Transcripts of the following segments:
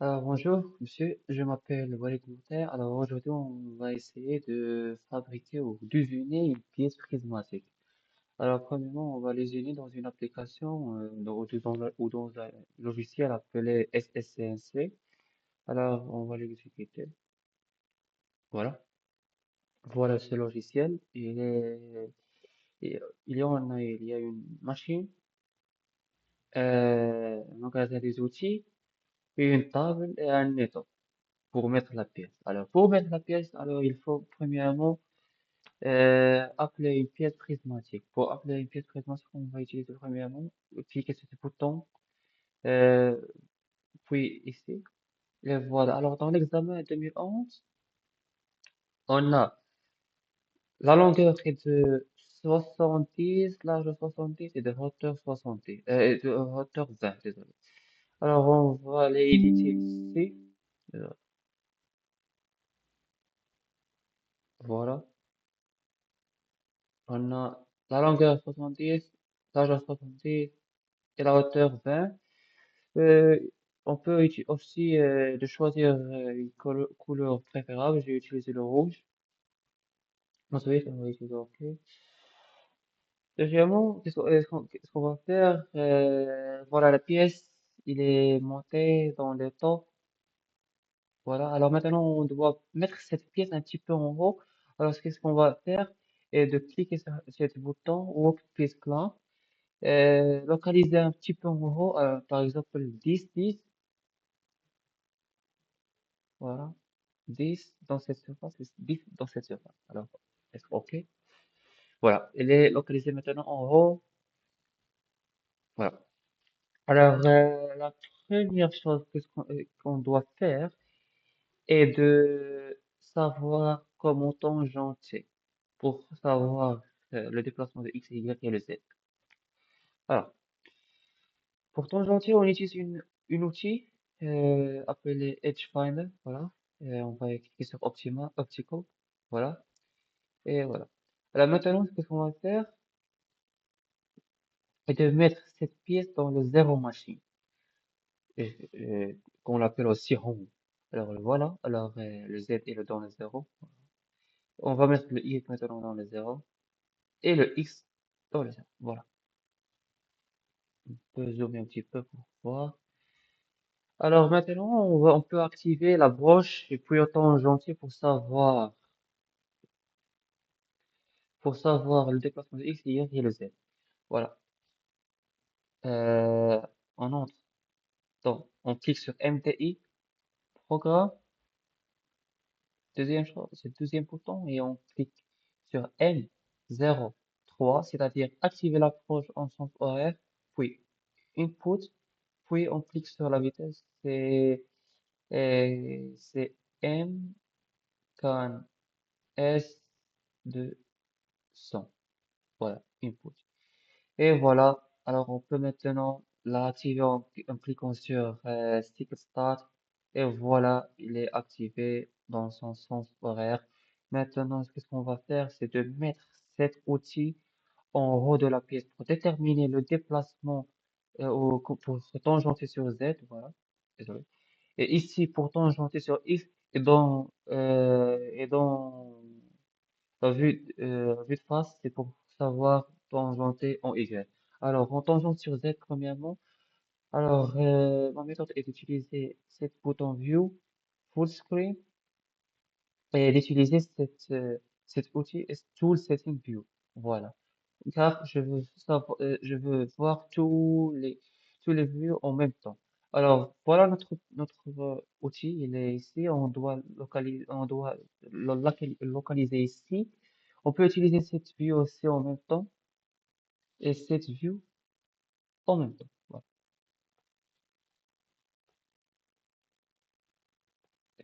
Alors, bonjour, monsieur, je m'appelle Walid Mouter. Alors, aujourd'hui, on va essayer de fabriquer ou d'usiner une pièce prismatique. Alors, premièrement, on va les unir dans une application ou dans un logiciel appelé SSCNC. Alors, on va l'exécuter. Voilà. Voilà ce logiciel. Il y a une machine, un magasin des outils, et une table et un étau pour mettre la pièce. Alors, pour mettre la pièce, alors il faut premièrement appeler une pièce prismatique. Pour appeler une pièce prismatique, on va utiliser premièrement, cliquer sur ce bouton, euh, puis ici, et voilà. Alors, dans l'examen 2011, on a la longueur est de 70, large 70 et de hauteur 70, et de hauteur 20, désolé. Alors, on va les éditer ici. Euh, Voilà. On a la longueur 70, largeur 70 et la hauteur 20. Euh, on peut aussi de choisir une couleur préférable. J'ai utilisé le rouge. Ensuite, on va utiliser OK. Deuxièmement, qu'est-ce qu'on va faire? Voilà, la pièce, il est monté dans le temps. Voilà. Alors maintenant, on doit mettre cette pièce un petit peu en haut. Alors, qu'est-ce qu'on va faire? Et de cliquer sur ce bouton Work Piece Clamp. Localiser un petit peu en haut, par exemple 10, 10, voilà, 10 dans cette surface, et 10 dans cette surface. Alors, est-ce que OK? Voilà, elle est localisée maintenant en haut. Voilà. Alors, la première chose qu'on doit faire est de savoir comment tangenter pour savoir le déplacement de X, Y et le Z. Alors, pour tangenter, on utilise une outil appelé Edge Finder. Voilà. Et on va cliquer sur Optical. Voilà. Et voilà. Alors maintenant, ce qu'on va faire est de mettre cette pièce dans le zéro machine, qu'on l'appelle aussi home. Alors voilà. Alors le Z est dans le zéro. On va mettre le Y maintenant dans le zéro et le X dans le zéro. Voilà. On peut zoomer un petit peu pour voir. Alors maintenant, on peut activer la broche et puis autant gentil pour savoir le déplacement de X, Y et le Z. Voilà. Euh, on entre on clique sur MTI, programme, deuxième chose, c'est le deuxième bouton et on clique sur M03, c'est-à-dire activer l'approche en sens horaire, puis input, puis on clique sur la vitesse, c'est M can S de 100. Voilà, input. Et voilà, alors on peut maintenant l'activer en cliquant sur Stick Start. Et voilà, il est activé dans son sens horaire. Maintenant, ce qu'on va faire, c'est de mettre cet outil en haut de la pièce pour déterminer le déplacement pour tangenter sur Z. Voilà, désolé. Et ici, pour tangenter sur X, et dans la vue de face, c'est pour savoir tangenter en Y. Alors, en tangente sur Z, premièrement, alors, ma méthode est d'utiliser cette bouton View, Full Screen, et d'utiliser cet outil Tool Setting View. Voilà. Car je veux voir tous les vues en même temps. Alors, voilà notre outil. Il est ici. On doit localiser ici. On peut utiliser cette vue aussi en même temps et cette vue en même temps. Voilà.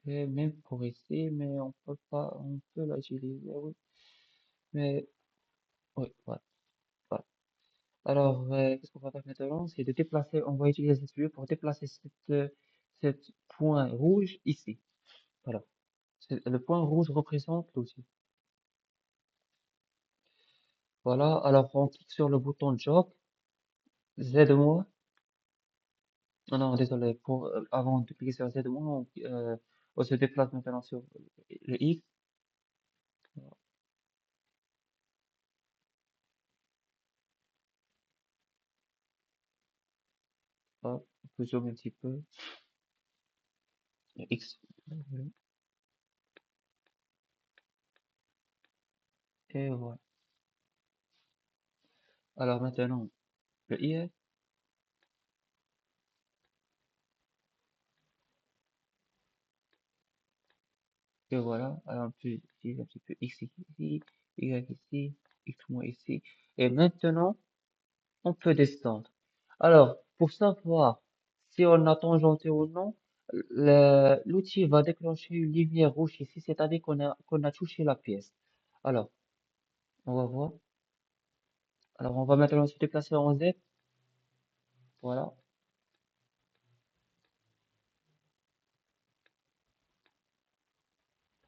Et même pour ici, mais on peut pas, on peut l'utiliser, oui. Mais, oui, voilà. Voilà. Alors, qu'est-ce qu'on va faire maintenant? C'est de déplacer, on va utiliser cette vue pour déplacer cette point rouge ici. Voilà. Le point rouge représente l'outil. Voilà. Alors, on clique sur le bouton Job, Z moi, Non, non, désolé. Avant de cliquer sur Z, on se déplace maintenant sur le X. Hop, on peut zoomer un petit peu. Le X. Et voilà. Alors maintenant, le Y. Et voilà. Alors on peut utiliser un petit peu X ici, Y ici, X moins ici. Et maintenant, on peut descendre. Alors, pour savoir si on a tangenté ou non, l'outil va déclencher une lumière rouge ici, c'est-à-dire qu'on a touché la pièce. Alors, on va voir. Alors, on va maintenant se déplacer en Z. Voilà.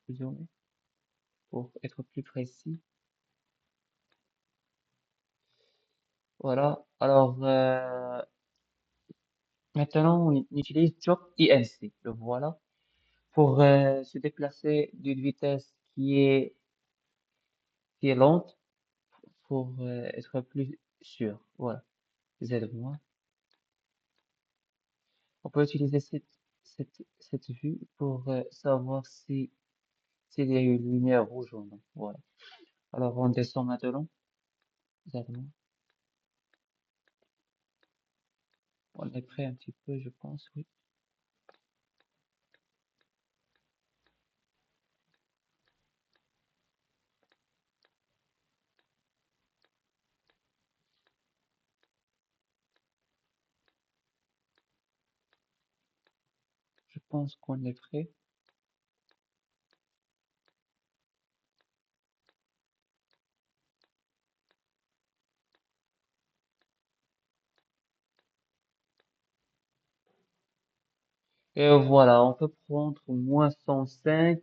Zoomer pour être plus précis. Voilà. Alors, maintenant, on utilise Jog INC. Le voilà. Pour se déplacer d'une vitesse qui est lente, pour être plus sûr. Voilà. Z moins. On peut utiliser cette vue pour savoir s'il y a une lumière rouge ou non. Voilà. Alors, on descend maintenant. Exactement. On est prêt un petit peu, je pense, oui. Je pense qu'on est prêt. Et voilà, on peut prendre moins 105,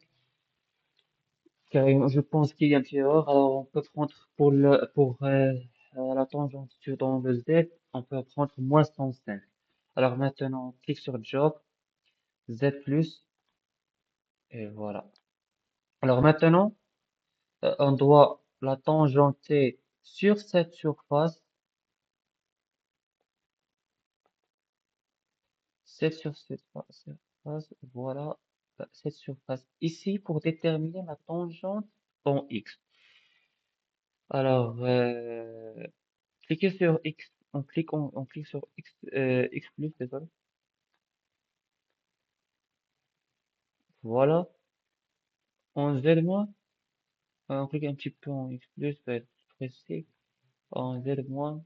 car je pense qu'il y a une petite erreur. Alors, on peut prendre pour la tangente dans le Z, on peut prendre moins 105. Alors maintenant, on clique sur Job, Z+, et voilà. Alors maintenant, on doit la tangenter sur cette surface, voilà, cette surface ici pour déterminer la tangente en X. Alors, cliquez sur X, on clique sur X, X plus, désolé. Voilà, en Z moins, on clique un petit peu en X plus, va être précis, en Z moins,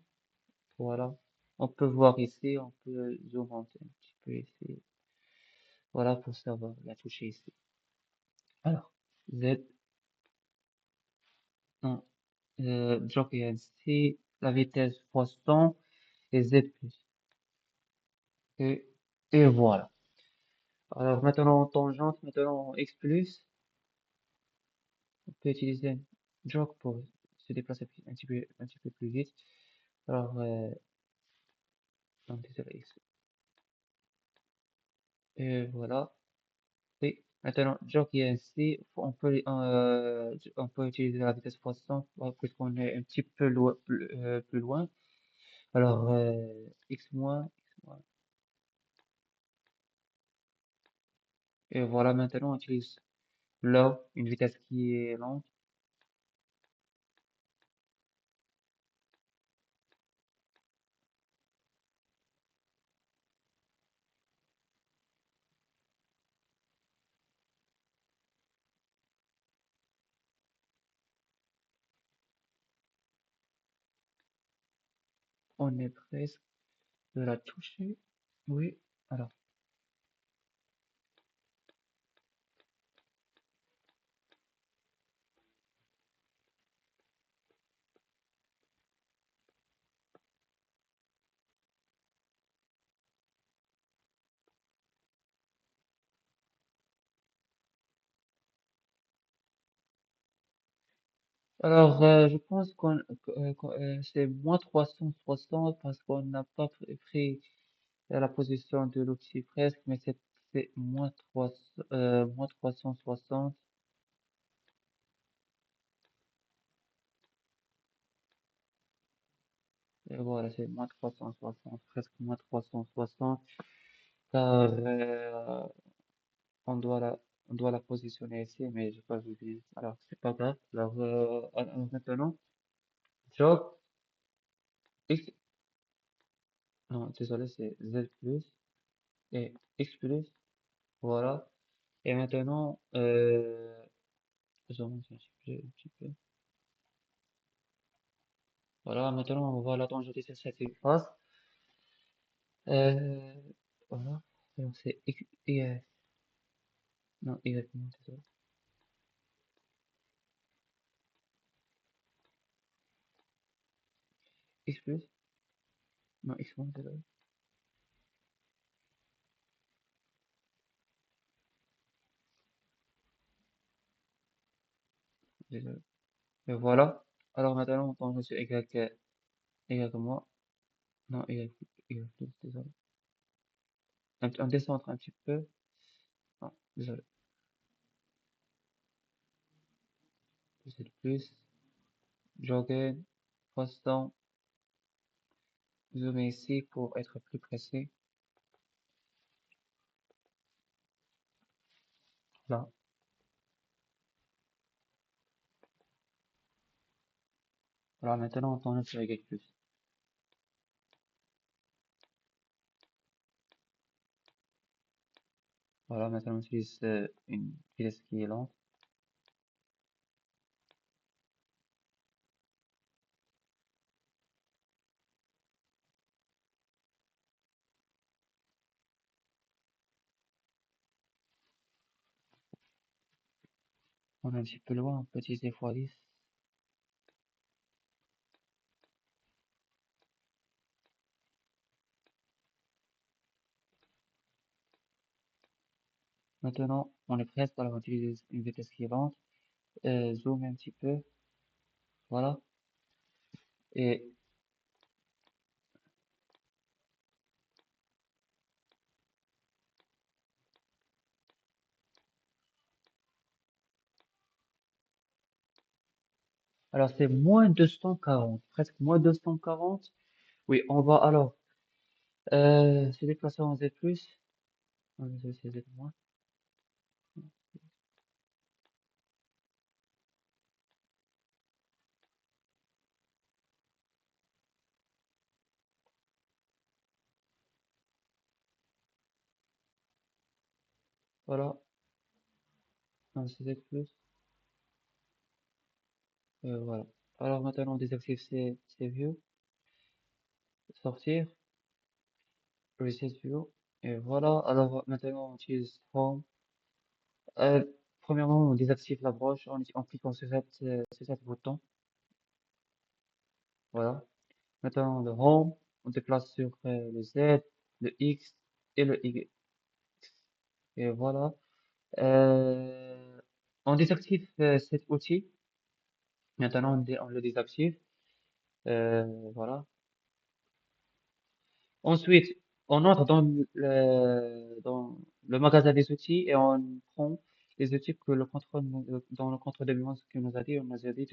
voilà. On peut voir ici, on peut zoomer un petit peu ici, voilà pour savoir la toucher ici. Alors, Z, non, jog et ainsi, la vitesse fois 100 et Z plus. Et, et voilà. Alors maintenant en tangente, maintenant en X plus, on peut utiliser un jog pour se déplacer un petit peu plus vite. Alors, donc, désolé, X. Et voilà. Et maintenant, jog et ainsi, on peut utiliser la vitesse fois 100 puisqu'on est un petit peu plus loin. Alors, X moins, X moins. Et voilà, maintenant on utilise là une vitesse qui est lente. On est presque de la toucher. Oui, alors. Alors, je pense c'est moins 360 parce qu'on n'a pas pris. Et la position de l'outil presque, mais c'est moins 360. Et voilà, c'est moins 360, presque moins 360. Car on doit on doit la positionner ici, mais j'ai pas vu. Alors, c'est pas grave. Alors maintenant, job X, non, désolé, c'est Z plus et X plus. Voilà. Et maintenant, je remonte un petit peu. Voilà, maintenant, on va la tangenter sur cette surface. Euh, voilà. Alors, c'est X, Y, non, Y, non, désolé. X plus, non, X moins, désolé. Désolé. Et voilà. Alors, maintenant, on tangente sur Y, Y moins, non, Y plus, désolé. On descend un petit peu. Non, désolé. Z plus, jogger, constant, zoomer ici pour être plus précis. Là. Alors, maintenant, on tangente sur Y plus. Voilà, maintenant, on utilise une vitesse qui est lente. On est un petit peu loin, on peut utiliser x10. Maintenant, on est presque, alors on utilise une vitesse qui est lente. Zoom un petit peu, voilà. Et alors, c'est moins 240, presque moins 240. Oui, on va alors se déplacer en Z+. On va essayer Z moins. Voilà, on va essayer Z+. Voilà. Alors maintenant, on désactive ces views, sortir, reset view. Et voilà, alors maintenant, on utilise Home. Euh, Premièrement, on désactive la broche en cliquant sur cet bouton. Voilà. Maintenant, le Home, on déplace sur le Z, le X et le Y. Et voilà. On désactive cet outil. Maintenant, on le désactive. Voilà. Ensuite, on entre dans le magasin des outils et on prend les outils que le contrôle, dans le contrôle de mémoire que nous a dit, on nous a dit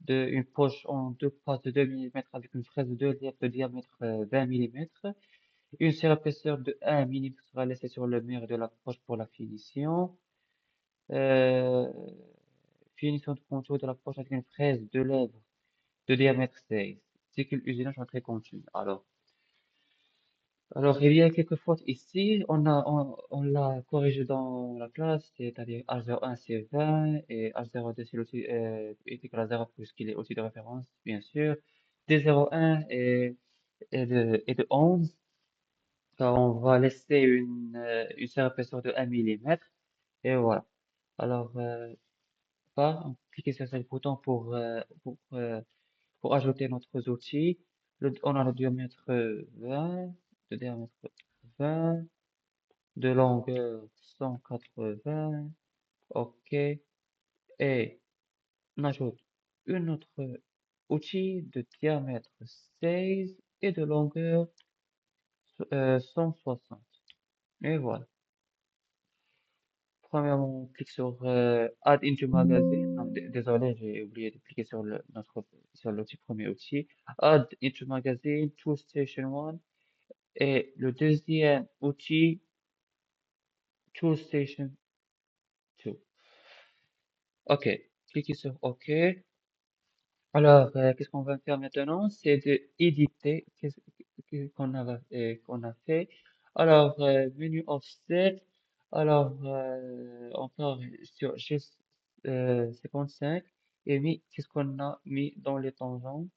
une poche en deux passes de 2 millimètres avec une fraise de 2 litres de diamètre 20 millimètres. Une épaisseur de 1 millimètre sera laissée sur le mur de la poche pour la finition. Euh, Finition de contour de la poche avec une fraise de lèvres de diamètre 16. C'est qu'une usinage en très continu. Alors, il y a quelques fautes ici. On l'a corrigé dans la classe, c'est-à-dire H01 c'est 20 et H02 c'est l'outil est égal à 0 puisqu'il est outil de référence, bien sûr. D01 est de 11. Car on va laisser une épaisseur de 1 millimètre. Et voilà. Alors, on clique sur ce bouton pour ajouter notre outil. On a le diamètre 20, le diamètre 20, de longueur 180, OK. Et on ajoute une autre outil de diamètre 16 et de longueur 160. Et voilà. Premièrement, on clique sur Add into Magazine. Non, désolé, j'ai oublié de cliquer sur sur l'outil, premier outil. Add into Magazine, Toolstation 1. Et le deuxième outil, Toolstation 2. OK. Cliquez sur OK. Alors, qu'est-ce qu'on va faire maintenant? C'est de éditer qu'on a fait. Alors, menu offset. Alors, encore sur juste 55 et qu'est-ce qu'on a mis dans les tangentes?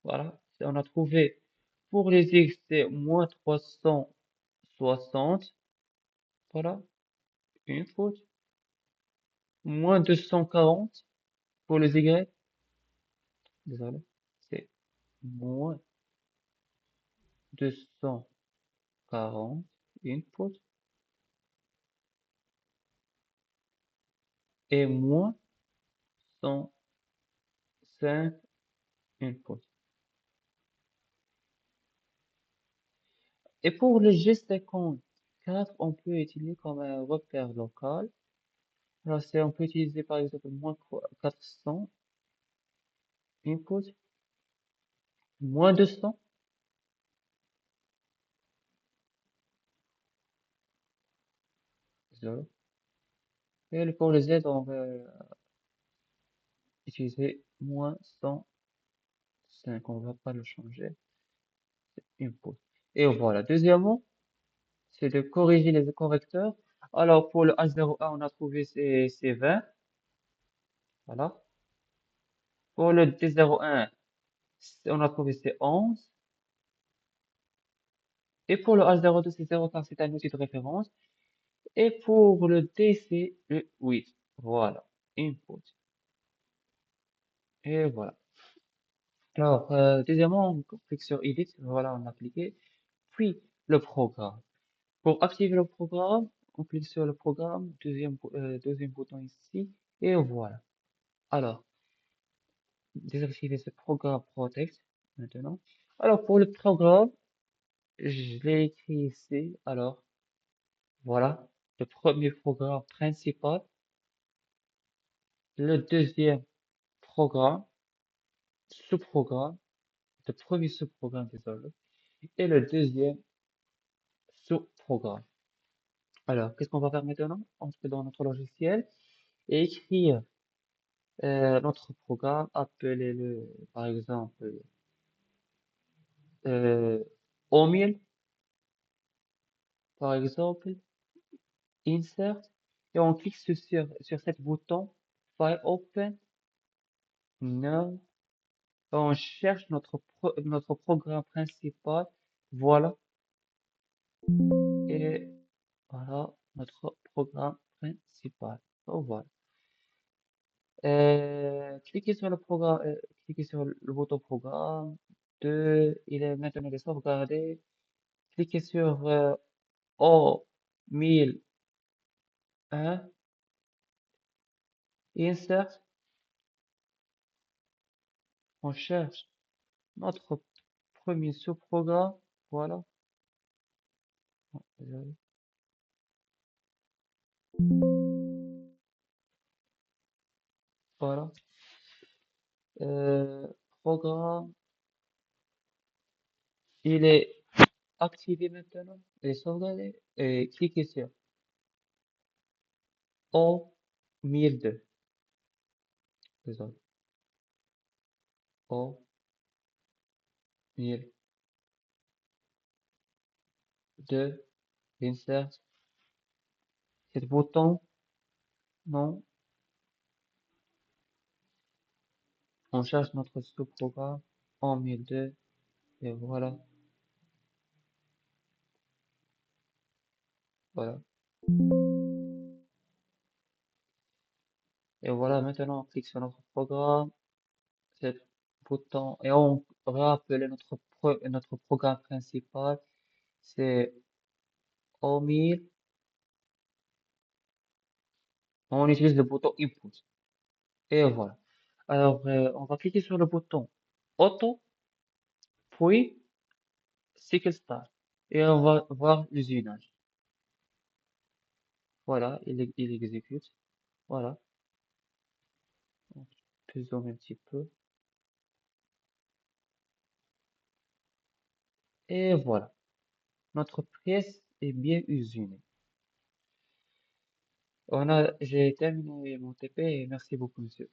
Voilà, on a trouvé pour les X, c'est moins 360. Voilà, une faute. Moins 240 pour les Y. Désolé, c'est moins 240 input et moins 105 input. Et pour le G54, on peut utiliser comme un repère local. Alors, on peut utiliser par exemple moins 400 input, moins 200. Désolé. Et pour le Z, on va utiliser moins 105. On va pas le changer. Input. Et voilà. Deuxièmement, c'est de corriger les correcteurs. Alors, pour le H01, on a trouvé c'est 20. Voilà. Pour le D01, on a trouvé c'est 11. Et pour le H02, c'est 0 car c'est un outil de référence. Et pour le D, c'est le 8. Voilà. Input. Et voilà. Alors, deuxièmement, on clique sur Edit. Voilà, on a cliqué. Puis, le programme. Pour activer le programme, on clique sur le programme. Deuxième bouton ici. Et voilà. Alors, désactiver ce programme Protect maintenant. Alors, pour le programme, je l'ai écrit ici. Alors, voilà. Le premier programme principal. Le deuxième programme, sous-programme. Le premier sous-programme, désolé. Et le deuxième sous-programme. Alors, qu'est-ce qu'on va faire maintenant? Entrer dans notre logiciel et écrire notre programme. Appelez-le, par exemple, euh, OMIL, par exemple. Insert, et on clique sur cet bouton File Open. Non. On cherche notre programme principal. Voilà. Et voilà notre programme principal. Oh, voilà. Cliquez sur le programme, cliquez sur le bouton programme. Il est maintenant de sauvegarder. Cliquez sur O1001. Insert. On cherche notre premier sous-programme. Voilà. Désolé. Voilà. Euh, Programme, il est activé maintenant. Il est sauvegardé. Et cliquez sur O1002. Désolé. O1002. Insert. Cet bouton, non. On cherche notre sous-programme. O1002. Et voilà. Voilà. Et voilà, maintenant on clique sur notre programme. Cet bouton. Et on va appeler notre programme principal. C'est O1000. On utilise le bouton Input. Et voilà. Alors, on va cliquer sur le bouton Auto, puis Cycle Start. Et on va voir l'usinage. Voilà, il exécute. Voilà. On peut zoomer un petit peu. Et voilà. Notre pièce est bien usinée. J'ai terminé mon TP et merci beaucoup, monsieur.